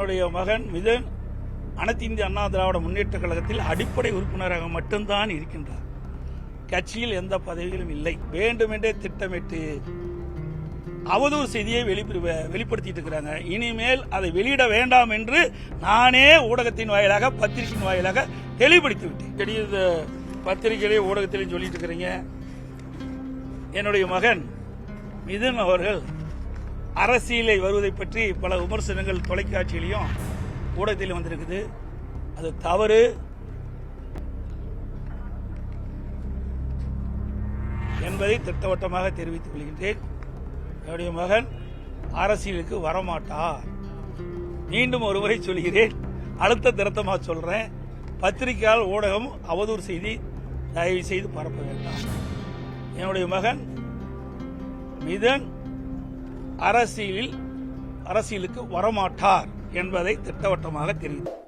என்னுடைய மகன் மிதன் அனைத்து இந்திய அண்ணா திராவிட முன்னேற்ற கழகத்தில் அடிப்படை உறுப்பினராக மட்டும்தான் இருக்கின்றார். கட்சியில் எந்த பதவிகளும் இல்லை. வேண்டுமென்றே திட்டமிட்டு அவதூறு செய்தியை வெளிப்படுத்திட்டு இருக்கிறாங்க. இனிமேல் அதை வெளியிட வேண்டாம் என்று நானே ஊடகத்தின் வாயிலாக பத்திரிகையின் வாயிலாக தெளிவுபடுத்தி விட்டேன். பத்திரிகையிலே ஊடகத்திலையும் சொல்லிட்டு இருக்கிறீங்க. என்னுடைய மகன் மிதுன் அவர்கள் அரசியலை வருவதை பற்றி பல விமர்சனங்கள் தொலைக்காட்சியிலையும் ஊடகத்திலும் வந்திருக்குது. அது தவறு. என்பதை திட்டவட்டமாக தெரிவித்துக் கொள்கின்றேன். என்னுடைய மகன் அரசியலுக்கு வரமாட்டார். மீண்டும் ஒருமுறை சொல்கிறேன், அழுத்த திருத்தமாக சொல்றேன். பத்திரிகையால் ஊடகம் அவதூறு செய்தி தயவு செய்து பரப்ப வேண்டாம். என்னுடைய மகன் மிதன் அரசியலுக்கு வரமாட்டார் என்பதை திட்டவட்டமாக தெரிவித்தார்.